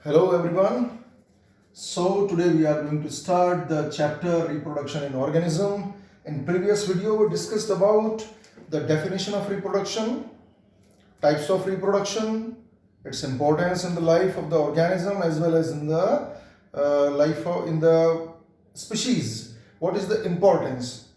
Hello everyone. So today we are going to start the chapter Reproduction in Organism. In previous video we discussed about the definition of reproduction, types of reproduction, its importance in the life of the organism as well as in the in the species. What is the importance?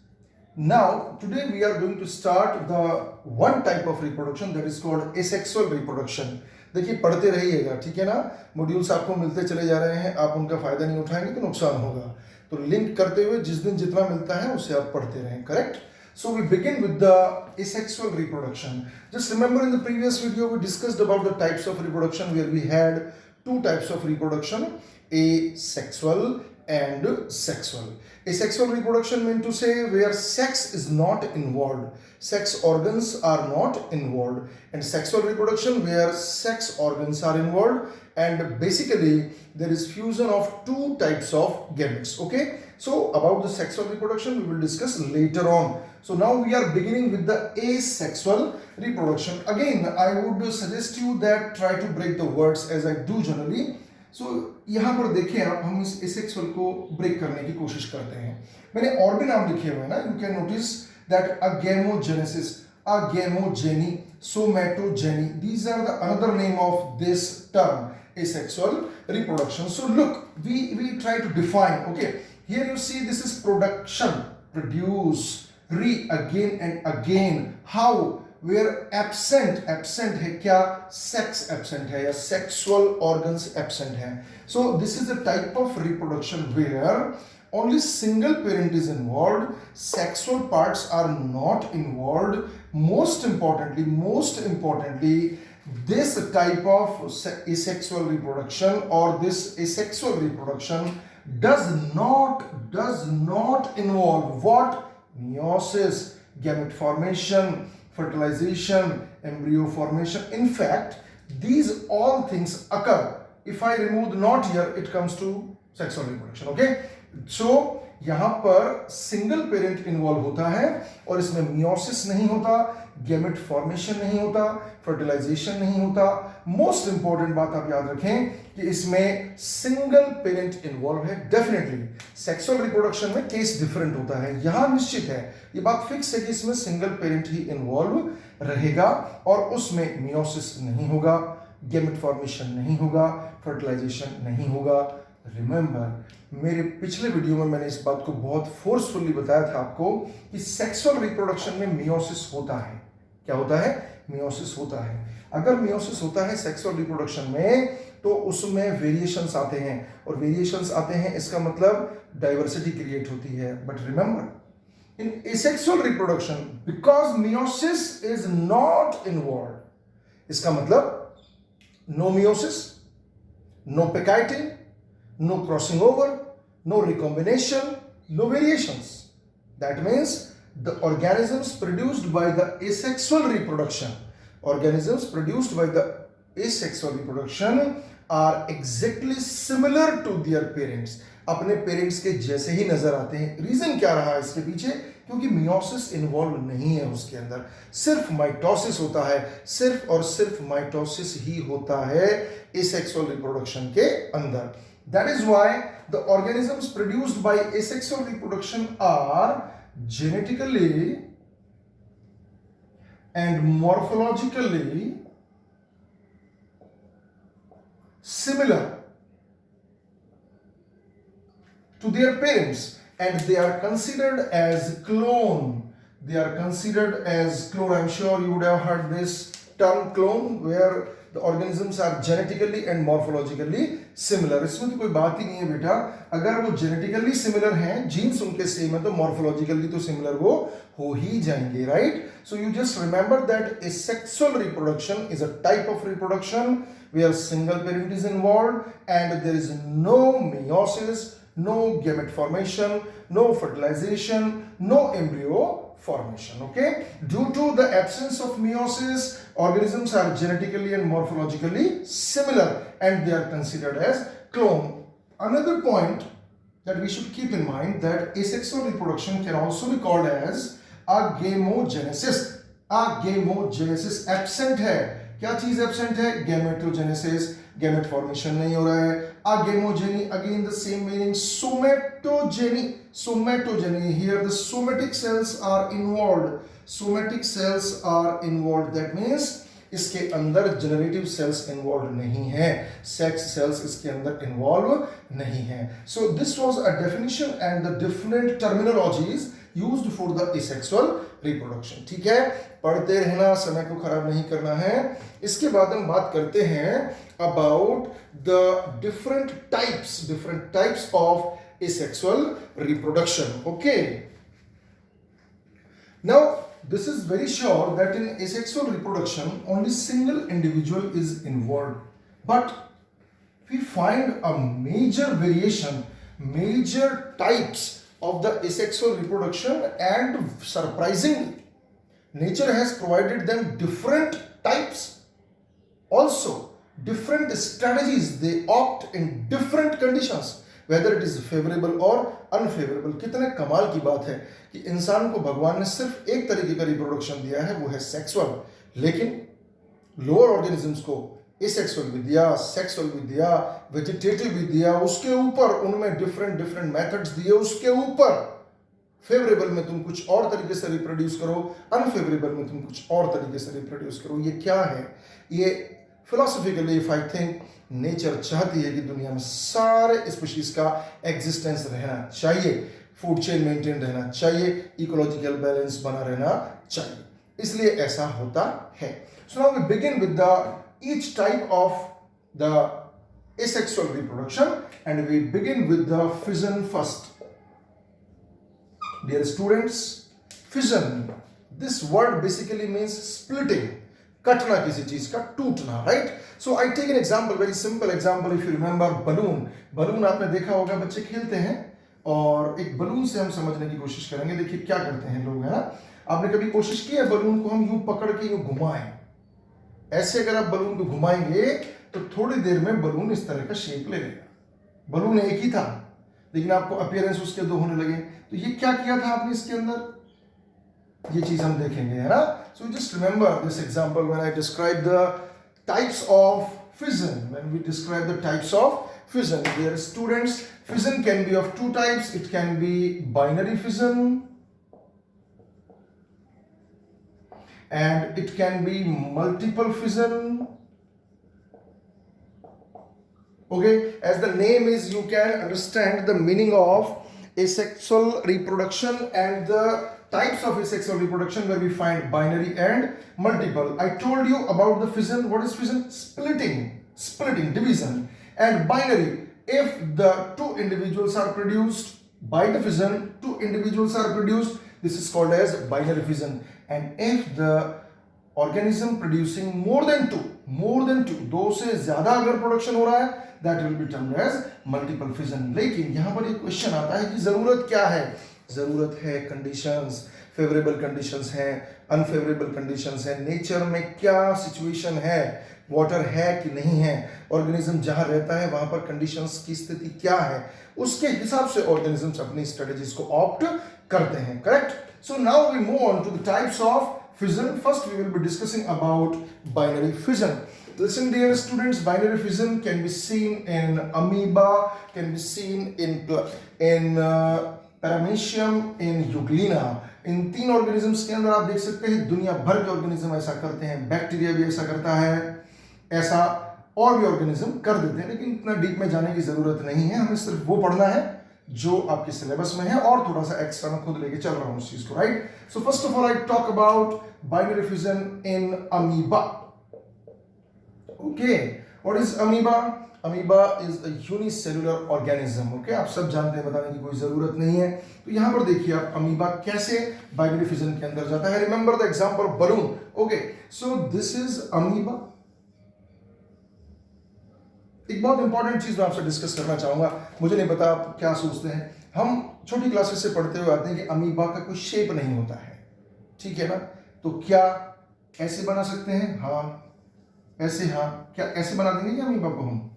Now today we are going to start the one type of reproduction that is called asexual reproduction. देखिए पढ़ते रहिएगा, ठीक है ना। Modules आपको मिलते चले जा रहे हैं, आप उनका फायदा नहीं उठाएंगे तो नुकसान होगा। तो लिंक करते हुए जिस दिन जितना मिलता है उसे आप पढ़ते रहें, correct. So we begin with the asexual reproduction. Just remember in the previous video we discussed about the types of reproduction where we had two types of reproduction, asexual and sexual. Asexual reproduction meant to say where sex is not involved, sex organs are not involved, and sexual reproduction where sex organs are involved, and basically there is fusion of two types of gametes. Okay, so about the sexual reproduction we will discuss later on. So now we are beginning with the asexual reproduction. Again I would suggest you that try to break the words as I do generally. So यहाँ पर देखिए आप, हम इस asexual को break करने की कोशिश करते हैं। मैंने और भी नाम लिखे हुए हैं ना, you can notice that agamogenesis, agamogeny, somatogeny, these are the another name of this term, asexual reproduction. So look, we try to define. Okay, here you see this is production, produce, again and again. How? Where absent है क्या, sex absent है या sexual organs absent है. So this is a type of reproduction where only single parent is involved, sexual parts are not involved. Most importantly, this type of asexual reproduction or this asexual reproduction does not involve what? Meiosis, gamete formation, fertilization, embryo formation. In fact, these all things occur. If I remove the not here, it comes to sexual reproduction. Okay, so यहाँ पर single parent involve होता है और इसमें meiosis नहीं होता, gamete formation नहीं होता, फर्टिलाइजेशन नहीं होता। मोस्ट इंपॉर्टेंट बात आप याद रखें कि इसमें सिंगल पेरेंट इन्वॉल्व है। डेफिनेटली सेक्सुअल रिप्रोडक्शन में केस डिफरेंट होता है, यहां निश्चित है, ये बात फिक्स है कि इसमें सिंगल पेरेंट ही इन्वॉल्व रहेगा और उसमें मियोसिस नहीं होगा, गैमेट फॉर्मेशन नहीं होगा, फर्टिलाइजेशन नहीं होगा। रिमेंबर, मेरे पिछले वीडियो में मैंने इस बात को बहुत फोर्सफुली बताया था आपको कि सेक्सुअल रिप्रोडक्शन में मियोसिस होता है। क्या होता है? मियोसिस होता है। अगर मियोसिस होता है सेक्सुअल रिप्रोडक्शन में तो उसमें वेरिएशंस आते हैं और वेरिएशंस आते हैं इसका मतलब डाइवर्सिटी क्रिएट होती है। But remember in asexual reproduction because meiosis is not involve, इसका मतलब no meiosis, no pachytene, no crossing over, no recombination, no variations. That means the organisms produced by the asexual reproduction, organisms produced by the asexual reproduction are exactly similar to their parents. अपने parents के जैसे ही नजर आते हैं। Reason क्या रहा है इसके पीछे? क्योंकि मियोसिस इन्वॉल्व नहीं है उसके अंदर, सिर्फ माइटोसिस होता है, सिर्फ और सिर्फ माइटोसिस ही होता है एसेक्सुअल रिप्रोडक्शन के अंदर। That is why the organisms produced by asexual reproduction are genetically and morphologically similar to their parents and they are considered as clone. They are considered as clone. I'm sure you would have heard this term clone where the organisms are genetically and morphologically similar. इसमें तो कोई बात ही नहीं है बेटा, अगर वो genetically similar हैं, जीन्स उनके सेम है तो morphologically तो similar वो हो ही जाएंगे, right? So you just remember that asexual reproduction is a type of reproduction where single parent is involved and there is no meiosis, no gamete formation, no fertilization, no embryo formation. Okay, due to the absence of meiosis, organisms are genetically and morphologically similar and they are considered as clone. Another point that we should keep in mind that asexual reproduction can also be called as agamogenesis. Agamogenesis absent है क्या चीज absent है? Gametogenesis, gamete formation नहीं हो रहा है। Agamogeny, again the same meaning. Somatogeny, somatogeny, here the somatic cells are involved, somatic cells are involved, that means इसके अंदर जनरेटिव सेल्स इन्वॉल्व नहीं है, सेक्स सेल्स इसके अंदर इन्वॉल्व नहीं है। So this was a definition and the different terminologies used for the asexual reproduction. ठीक है, पढ़ते रहना, समय को खराब नहीं करना है। इसके बाद हम बात करते हैं about the different types of asexual reproduction. Okay, now this is very sure that in asexual reproduction only single individual is involved, but we find a major variation, major types of the asexual reproduction, and surprisingly nature has provided them different types, also different strategies, they opt in different conditions, whether it is favorable or unfavorable। कितने कमाल की बात है कि इंसान को भगवान ने सिर्फ एक तरीके का रिप्रोडक्शन दिया है, वो है सेक्सुअल, लेकिन लोअर ऑर्गेनिजम्स को एसेक्सुअल भी दिया, सेक्सुअल भी दिया, वेजिटेटिव भी दिया, उसके ऊपर उनमें डिफरेंट मेथड्स दिए, उसके ऊपर फेवरेबल में तुम कुछ और तरीके से रिप्रोड्यूस करो, अनफेवरेबल में तुम कुछ और तरीके से रिप्रोड्यूस करो। ये क्या है? ये philosophically if I think nature चाहती है कि दुनिया में सारे स्पीशीज का एग्जिस्टेंस रहना चाहिए, फूड चेन मेंटेन रहना चाहिए, इकोलॉजिकल बैलेंस बना रहना चाहिए, इसलिए ऐसा होता है। So now we begin with the each type of the asexual reproduction and we begin with the fission first. Dear students, fission, this word basically means splitting, कटना किसी चीज का, टूटना, right? So I take an example, very simple example. If you remember balloon आपने देखा होगा, बच्चे खेलते हैं, और एक बलून से हम समझने की कोशिश करेंगे। देखिए क्या करते हैं लोग, है ना? आपने कभी कोशिश की है बलून को हम यूं पकड़ के यूं घुमाएं? ऐसे अगर आप बलून को घुमाएंगे तो थोड़ी देर में बलून इस तरह का शेप ले लेगा। बलून एक ही था, लेकिन आपको अपीयरेंस उसके दो होने लगे। तो ये क्या किया था आपने इसके अंदर, ये चीज हम देखेंगे, है ना? So just remember this example when I describe the types of fission, when we describe the types of fission, dear students, fission can be of two types. It can be binary fission and it can be multiple fission. Okay, as the name is, you can understand the meaning of asexual reproduction and the types of asexual reproduction, where we find binary and multiple. I told you about the fission. What is fission? Splitting, division. And binary, if the two individuals are produced by the fission, two individuals are produced, this is called as binary fission. And if the organism producing more than two, दो से ज्यादा अगर production हो रहा है, that will be termed as multiple fission. लेकिन यहाँ पर एक क्वेश्चन आता है कि जरूरत क्या है? जरूरत है कंडीशंस, फेवरेबल कंडीशंस हैं, अनफेवरेबल कंडीशंस हैं, नेचर में क्या सिचुएशन है, वाटर है कि नहीं है, ऑर्गेनिज्म जहां रहता है वहां पर कंडीशंस की स्थिति क्या है, उसके हिसाब से ऑर्गेनिजम्स अपनी स्ट्रेटजीज को ऑप्ट करते हैं, correct? So now we move on to the types of fission. First we will be discussing about binary fission. Listen dear students, binary fission can be seen in amoeba, can be seen in paramecium, in euglena. इन तीन organisms के अंदर आप देख सकते हैं दुनिया भर के ऑर्गेनिज्म ऐसा करते हैं, बैक्टीरिया भी ऐसा करता है, ऐसा और भी ऑर्गेनिज्म कर देते हैं, लेकिन इतना डीप में जाने की जरूरत नहीं है, हमें सिर्फ वो पढ़ना है जो आपके सिलेबस में है, और थोड़ा सा एक्स्ट्रा मैं खुद लेके चल रहा हूं उस चीज को, right? So first of all I talk about binary fission in amoeba. Okay, what is amoeba? Amoeba is a unicellular organism. Okay, आप सब जानते हैं, बताने की कोई जरूरत नहीं है. तो यहां पर देखिए आप अमीबा कैसे बाइनरी फिजन के अंदर जाता है. Remember the example balloon. Okay, so this is amoeba. एक बहुत इंपॉर्टेंट चीज मैं आपसे डिस्कस करना चाहूंगा, मुझे नहीं पता आप क्या सोचते हैं, हम छोटी क्लासेस से पढ़ते हुए आते हैं कि अमीबा का कोई शेप नहीं होता है, ठीक है ना? तो क्या ऐसे बना सकते हैं? हाँ, ऐसे. हाँ, क्या ऐसे बना देंगे क्या अमीबा को हम?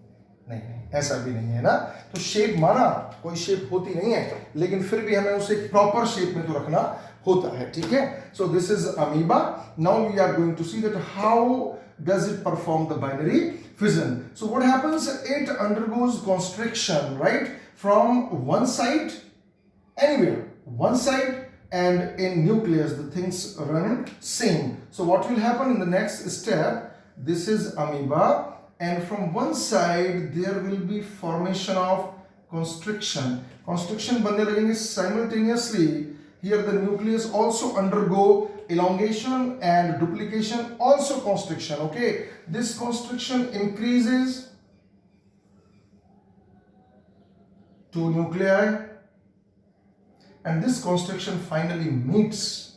नहीं नहीं, ऐसा भी नहीं है ना। तो शेप माना कोई शेप होती नहीं है, लेकिन फिर भी हमें उसे प्रॉपर शेप में तो रखना होता है, ठीक है। So this is amoeba. Now we are going to see that how does it perform the binary fission. So what happens, it undergoes constriction, right, from one side, anywhere one side, and in nucleus the things run same. So what will happen in the next step, this is amoeba, and from one side there will be formation of constriction. Constriction बनने लगेंगे simultaneously. Here the nucleus also undergo elongation and duplication, also constriction. Okay, this constriction increases to nuclei, and this constriction finally meets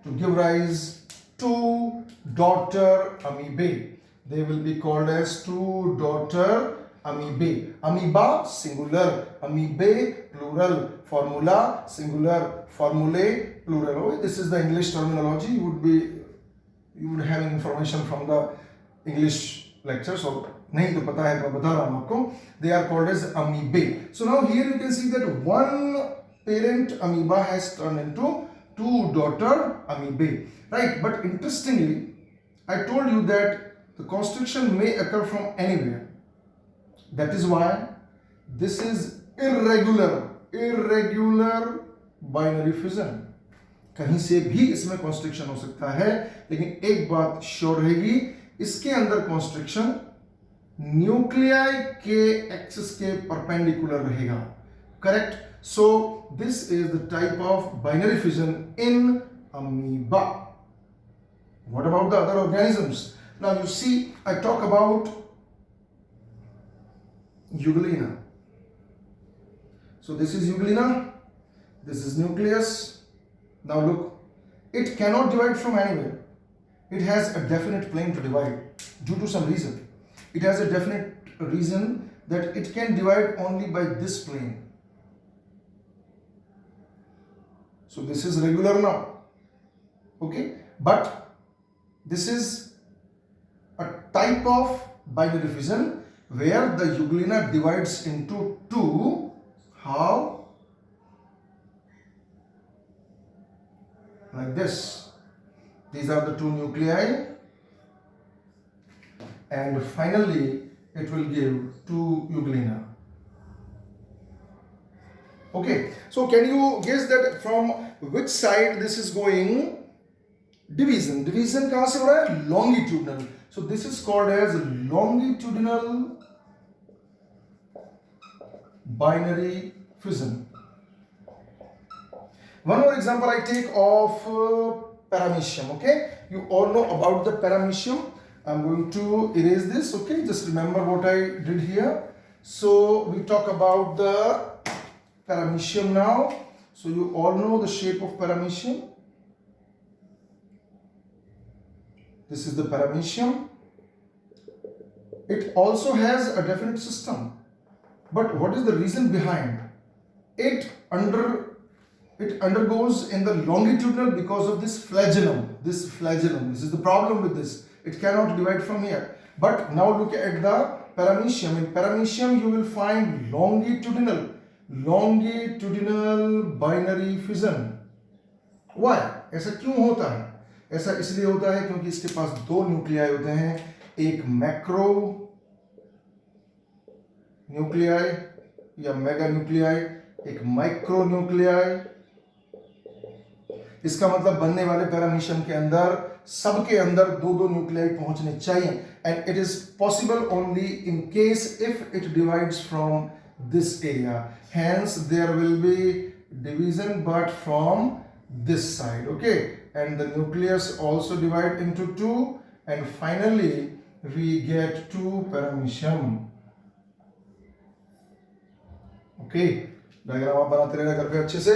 to give rise to daughter amoebae. They will be called as two daughter amoebae. Amoeba singular, amoebae plural, formula singular, formulae plural. Oh, this is the English terminology. You would have information from the English lecture, so नहीं तो पता है, मैं बता रहा हूँ आपको. They are called as amoebae. So now here you can see that one parent amoeba has turned into two daughter amoebae, right? But interestingly, I told you that the constriction may occur from anywhere. That is why this is irregular binary fission. कहीं से भी इसमें constriction हो सकता है, लेकिन एक बात श्योर रहेगी, इसके अंदर कॉन्स्ट्रिक्शन न्यूक्लियाई के एक्सिस के परपेंडिकुलर रहेगा, correct? So this is the type of binary fission in amoeba. What about the other organisms? Now you see, I talk about Euglena. So this is Euglena, this is nucleus. Now look, it cannot divide from anywhere. It has a definite plane to divide due to some reason. It has a definite reason that it can divide only by this plane. So this is regular now, okay, but this is a type of binary fission where the Euglena divides into two. How? Like this. These are the two nuclei, and finally it will give two Euglena. Okay, so can you guess that from which side this is going? Division कहाँ से हो रहा है? Longitudinal. So this is called as longitudinal binary fission. One more example I take of paramecium. Okay, you all know about the paramecium. I'm going to erase this. Okay, just remember what I did here. So we talk about the paramecium now. So you all know the shape of paramecium. This is the paramecium. It also has a definite system. But what is the reason behind? It undergoes in the longitudinal because of this flagellum. This is the problem with this. It cannot divide from here. But now look at the paramecium. In paramecium you will find longitudinal binary fission. Why? ऐसा क्यों होता है? ऐसा इसलिए होता है क्योंकि इसके पास दो न्यूक्लियाई होते हैं, एक मैक्रो न्यूक्लियाई या मेगा न्यूक्लियाई, एक माइक्रो न्यूक्लियाई. इसका मतलब बनने वाले पैरामीशियम के अंदर सबके अंदर दो दो न्यूक्लियाई पहुंचने चाहिए, and it is possible only in case if it divides from this area. Hence there will be division but from this side. Okay, and the nucleus also divide into two, and finally we get two paramecium. Okay, diagram आप बनाते रहना करके अच्छे से.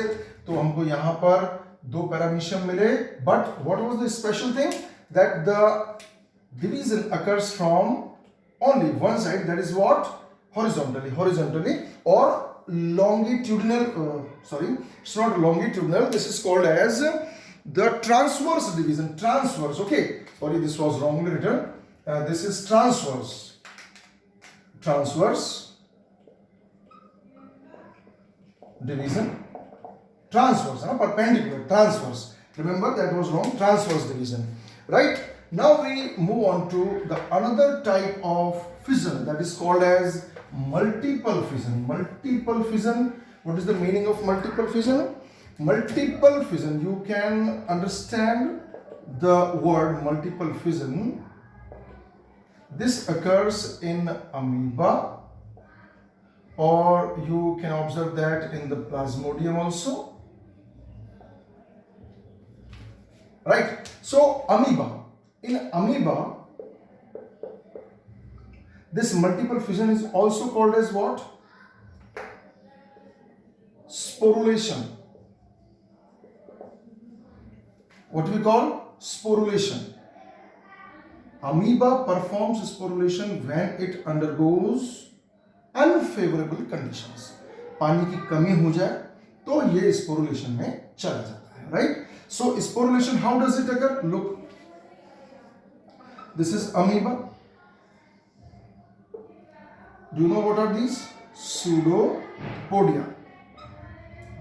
तो हमको यहाँ पर दो पैरामीशियम मिले, but what was the special thing? That the division occurs from only one side, that is what? Horizontally or longitudinal. It's not longitudinal, this is called as the transverse division. Transverse. Okay, sorry, this was wrongly written. This is transverse. transverse division, transverse, perpendicular, transverse. Remember that was wrong, transverse division, right? Now we move on to the another type of fission that is called as multiple fission. Multiple fission. What is the meaning of multiple fission? Multiple fission, you can understand the word multiple fission. This occurs in amoeba, or you can observe that in the plasmodium also, right? So amoeba, in amoeba, this multiple fission is also called as what? Sporulation. What we call sporulation. Amoeba performs sporulation when it undergoes unfavorable conditions. पानी की कमी हो जाए तो ये sporulation में चला जाता है, right? So sporulation, how does it occur? Look, this is amoeba. Do you know what are these? Pseudopodia.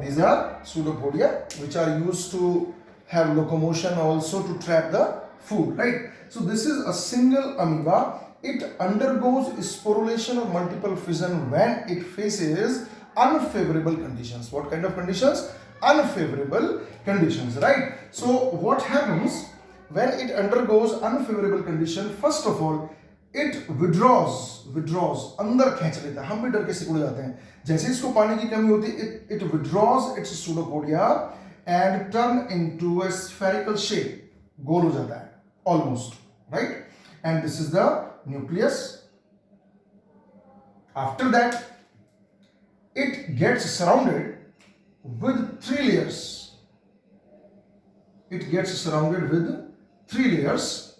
These are pseudopodia which are used to have locomotion, also to trap the food, right? So this is a single amoeba. It undergoes sporulation or multiple fission when it faces unfavorable conditions. What kind of conditions? Unfavorable conditions, right? So what happens when it undergoes unfavorable condition? First of all, it withdraws, अंदर खींच लेता है. हम भी डर के सिकुड़ जाते हैं जैसे इसको पानी की कमी होती है. It withdraws its pseudopodia and turn into a spherical shape. गोल हो जाता है almost, right? And this is the nucleus. After that, it gets surrounded with 3 layers. It gets surrounded with 3 layers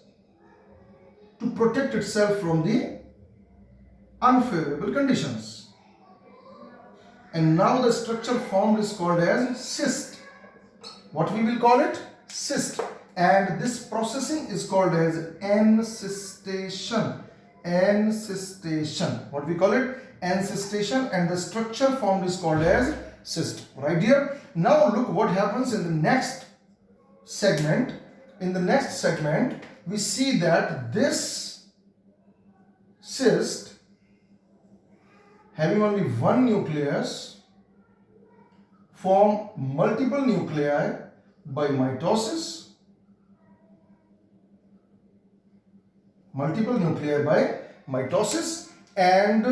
to protect itself from the unfavorable conditions. And now the structure formed is called as cyst. What we will call it? Cyst. And this processing is called as encystation. Encystation. What we call it? Encystation. And the structure formed is called as cyst. Right here. Now look what happens in the next segment. In the next segment, we see that this cyst having only one nucleus form multiple nuclei by mitosis. Multiple nuclei by mitosis, and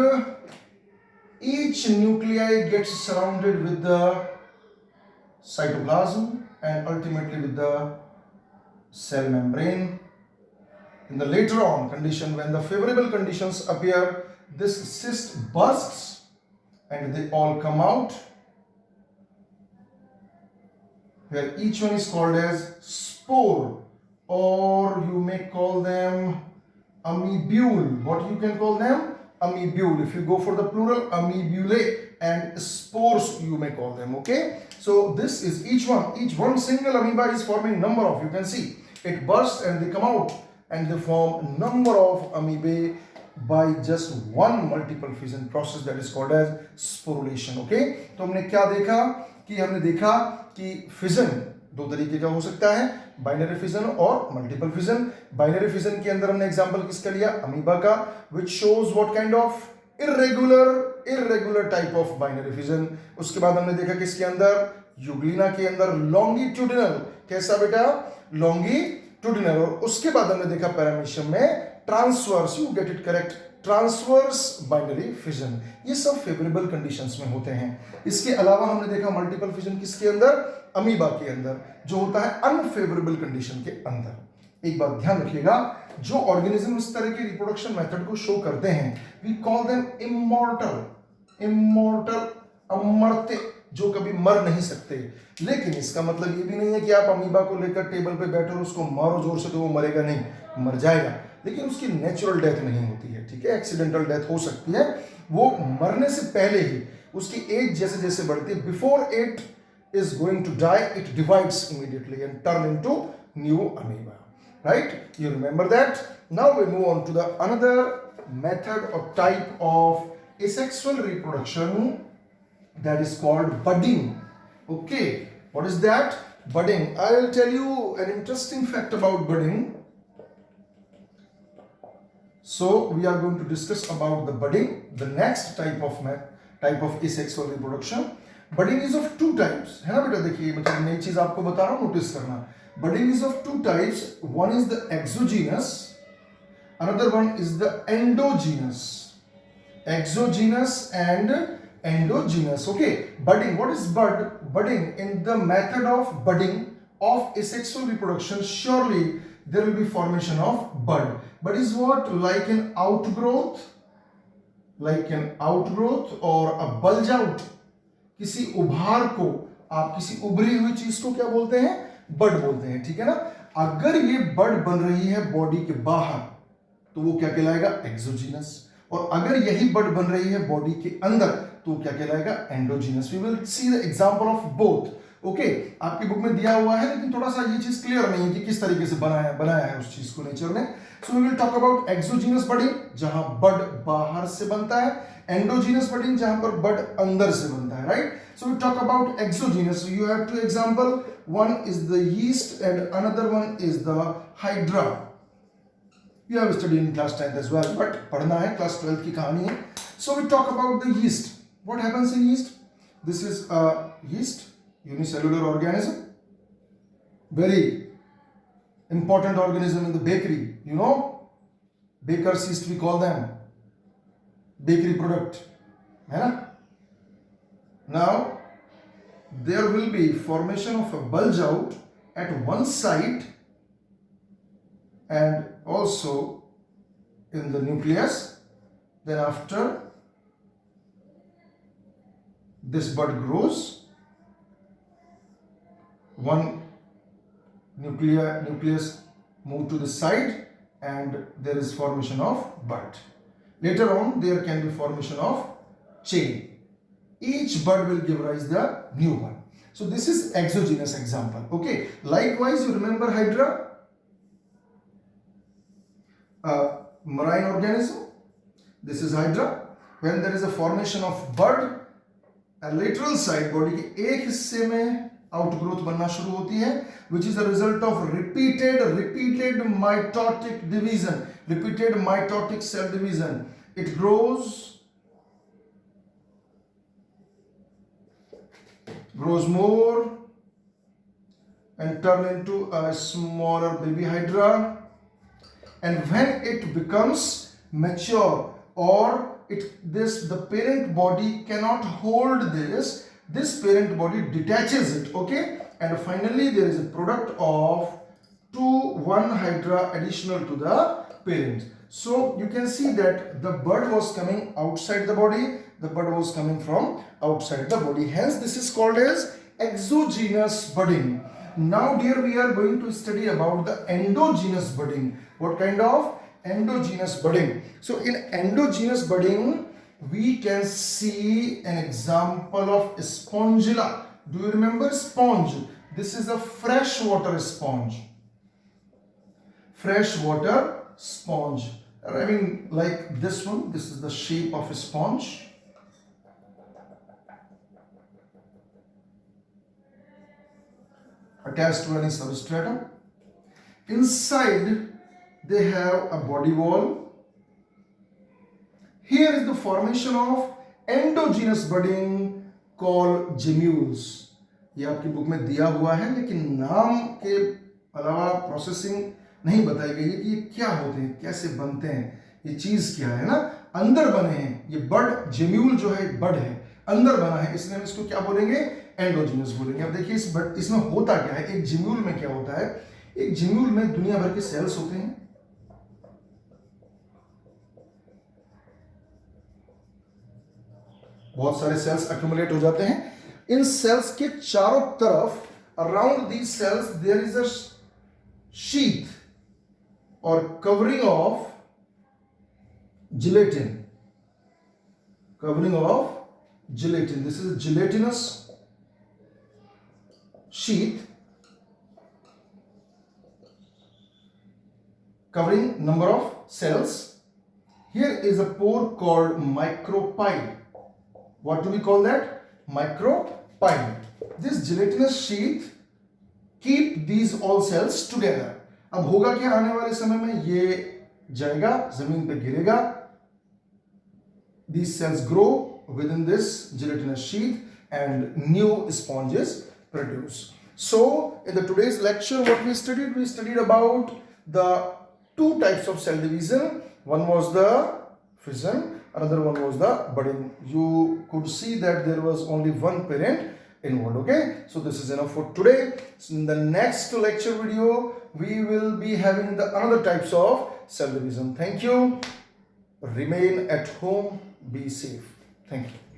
each nuclei gets surrounded with the cytoplasm and ultimately with the cell membrane. In the later on condition, when the favorable conditions appear, this cyst bursts and they all come out, where each one is called as spore, or you may call them amoebule. What you can call them? Amoebule. If you go for the plural, amoebulae, and spores you may call them, okay? So this is each one single amoeba is forming number of, you can see, it bursts and they come out and they form number of amoebae by just one multiple fission process that is called as sporulation, okay? तो हमने क्या देखा कि fission दो तरीके का हो सकता है, बाइनरी फिजन और मल्टीपल फिजन. बाइनरी फिजन के अंदर हमने एग्जांपल किसका लिया? अमीबा का, which shows what kind of irregular type of binary fission. उसके बाद हमने देखा किसके अंदर? यूग्लिना के अंदर longitudinal. कैसा बेटा? Longitudinal. और उसके बाद हमने देखा पैरामीशियम में transverse. You get it correct, transverse binary fission. ये सब फेवरेबल कंडीशंस में होते हैं. इसके अलावा हमने देखा मल्टीपल फिजन किसके अंदर? अमीबा के अंदर, जो होता है अनफेवरेबल कंडीशन के अंदर. एक बात ध्यान रखिएगा, जो ऑर्गेनिज्म इस तरह के रिप्रोडक्शन मेथड को शो करते हैं, वी कॉल देम इमॉर्टल, अमर्त्य, जो कभी मर नहीं सकते. लेकिन इसका मतलब ये भी नहीं है कि आप अमीबा को लेकर टेबल पे बैठो और उसको मारो जोर से तो वो मरेगा नहीं, मर जाएगा, लेकिन उसकी नेचुरल डेथ नहीं होती है. ठीक है, एक्सीडेंटल डेथ हो सकती है. वो मरने से पहले ही उसकी एज जैसे जैसे बढ़ती है, before it is going to die, it divides immediately and turn into new amoeba, right? You remember that. Now we move on to the another method or type of asexual reproduction that is called budding. Okay, what is that? Budding. I will tell you an interesting fact about budding. So we are going to discuss about the budding, the next type of asexual reproduction. Budding is of two types. है ना बेटा, देखिए मतलब नई चीज आपको बता रहा हूँ, नोटिस करना. Budding is of two types. One is the exogenous, another one is the endogenous. Exogenous and endogenous. Okay, budding. What is bud? Budding. In the method of budding of asexual reproduction, surely there will be formation of bud. Bud is what? Like an outgrowth, or a bulge out. किसी उभार को, आप किसी उभरी हुई चीज को क्या बोलते हैं? बड बोलते हैं. ठीक है ना. अगर ये बड बन रही है बॉडी के बाहर तो वो क्या कहलाएगा? एक्सोजीनस. और अगर यही बड बन रही है बॉडी के अंदर तो क्या कहलाएगा? Endogenous. We will see the example of both. Okay, आपकी बुक में दिया हुआ है लेकिन थोड़ा सा ये चीज क्लियर नहीं है कि किस तरीके से बनाया है उस चीज को नेचर ने. So we will talk about exogenous budding, जहां बड बाहर से बनता है. एंडोजीनस बडिंग, जहां पर बड अंदर से बनता है. Right. So we talk about exogenous. You have two example. One is the yeast and another one is the hydra. You have studied in class 10th as well, but पढ़ना है, class 12th की कहानी है. So we talk about the yeast. What happens in yeast? This is a yeast, unicellular organism, very important organism in the bakery. You know, baker's yeast we call them, bakery product. है ना? Now there will be formation of a bulge out at one side and also in the nucleus. Then after this bud grows, one nucleus move to the side and there is formation of bud. Later on there can be formation of chain. Each bud will give rise the new one. So this is exogenous example. Okay, likewise you remember hydra, marine organism. This is hydra. When there is a formation of bud, a lateral side body के एक हिस्से में outgrowth बनना शुरू होती है, which is a result of repeated mitotic division, repeated mitotic cell division. It grows more and turn into a smaller baby hydra. And when it becomes mature, or the parent body cannot hold this parent body detaches it. Okay, and finally there is a product of one hydra additional to the parent. So you can see that the bud was coming outside the body, the bud was coming from outside the body. Hence this is called as exogenous budding. Now dear, we are going to study about the endogenous budding. What kind of endogenous budding? So in endogenous budding we can see an example of spongilla. Do you remember sponge? This is a freshwater sponge. Freshwater sponge. I mean like this one. This is the shape of a sponge. Attached to any substratum. Inside they have a body wall. Here is the formation of endogenous budding called gemmules. ये आपकी book में दिया हुआ है लेकिन नाम के अलावा प्रोसेसिंग नहीं बताई गई है कि ये क्या होते हैं, कैसे बनते हैं, ये चीज क्या है ना. अंदर बने हैं ये बड. जेम्यूल जो है बड है, अंदर बना है, इसलिए हम इसको क्या बोलेंगे? एंडोजीनस बोलेंगे. अब देखिए इसमें होता क्या है. एक जेम्यूल में क्या होता है? एक जेम्यूल में दुनिया भर के सेल्स होते हैं. बहुत सारे सेल्स एक्यूमुलेट हो जाते हैं. इन सेल्स के चारों तरफ, around these cells there is a sheath और covering of gelatin. Covering of gelatin. This is a gelatinous sheath covering number of cells. Here is a pore called micropyle. What do we call that? Micropyle. This gelatinous sheath keep these all cells together. अब होगा क्या आने वाले समय में? ये जाएगा, जमीन पे गिरेगा. These cells grow within this gelatinous sheath and new sponges produce. So in the today's lecture, what we studied about the two types of cell division. One was the fission, another one was the budding. You could see that there was only one parent involved. Okay, so this is enough for today. So in the next lecture video, we will be having the another types of cell division. Thank you. Remain at home. Be safe. Thank you.